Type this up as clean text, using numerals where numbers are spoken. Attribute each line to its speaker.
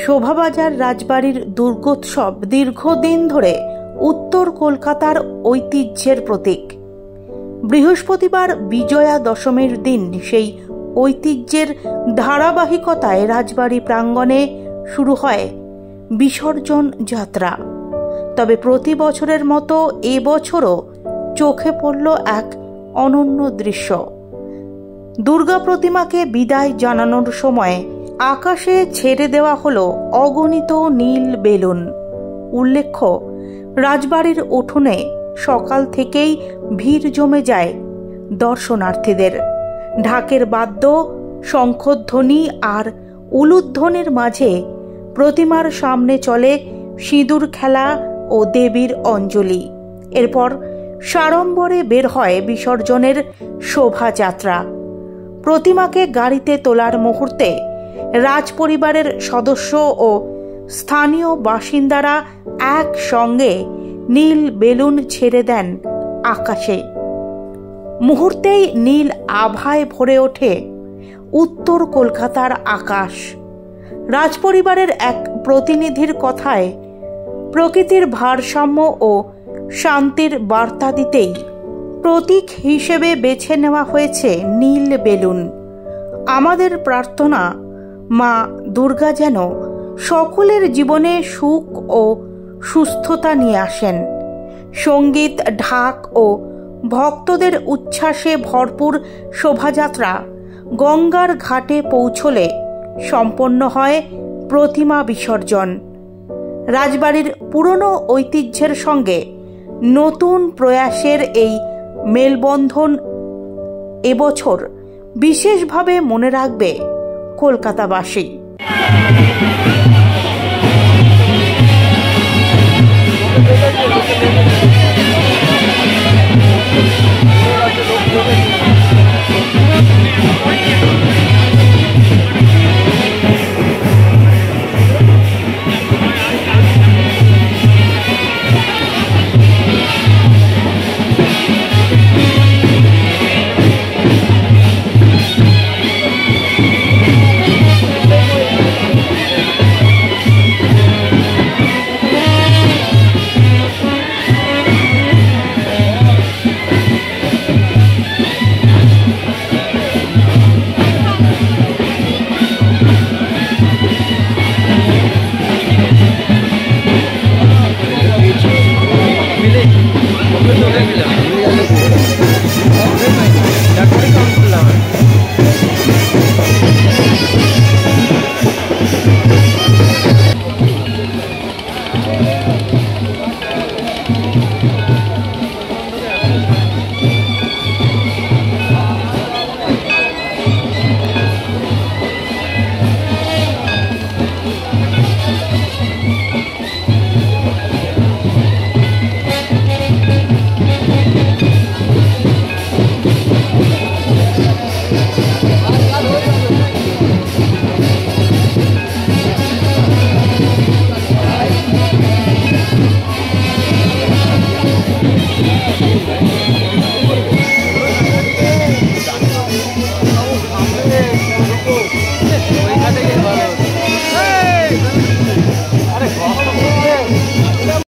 Speaker 1: শোভাবাজার রাজবাড়ির দুর্গোৎসব দীর্ঘদিন ধরে উত্তর কলকাতার ঐতিহ্যের প্রতীক। বৃহস্পতিবার বিজয়া দশমীর দিন সেই ঐতিহ্যের ধারাবাহিকতায় রাজবাড়ি প্রাঙ্গণে শুরু হয় বিসর্জন যাত্রা। তবে প্রতি বছরের মতো এবছরও চোখে পড়ল এক অনন্য দৃশ্য। দুর্গা প্রতিমাকে বিদায় জানানোর সময় আকাশে ছেড়ে দেওয়া হলো অগণিত নীল বেলুন। উল্লেখ্য, রাজবাড়ির উঠোনে সকাল থেকেই ভিড় জমে যায় দর্শনার্থীদের। ঢাকের বাদ্য, শঙ্খধ্বনি আর উলুধ্বনির মাঝে প্রতিমার সামনে চলে সিঁদুর খেলা ও দেবীর অঞ্জলি। এরপর সাড়ম্বরে বের হয় বিসর্জনের শোভাযাত্রা। প্রতিমাকে গাড়িতে তোলার মুহূর্তে রাজপরিবারের সদস্য ও স্থানীয় বাসিন্দারা একসঙ্গে নীল বেলুন ছেড়ে দেন আকাশে। মুহূর্তেই নীল আভায় ভরে ওঠে উত্তর কলকাতার আকাশ। রাজপরিবারের এক প্রতিনিধির কথায়, প্রকৃতির ভারসাম্য ও শান্তির বার্তা দিতেই প্রতীক হিসেবে বেছে নেওয়া হয়েছে নীল বেলুন। আমাদের প্রার্থনা, মা দুর্গা যেন সকলের জীবনে সুখ ও সুস্থতা নিয়ে আসেন। সঙ্গীত, ঢাক ও ভক্তদের উচ্ছ্বাসে ভরপুর শোভাযাত্রা গঙ্গার ঘাটে পৌঁছলে সম্পন্ন হয় প্রতিমা বিসর্জন। রাজবাড়ির পুরনো ঐতিহ্যের সঙ্গে নতুন প্রয়াসের এই মেলবন্ধন এবছর বিশেষভাবে মনে রাখবে কলকাতাবাসী।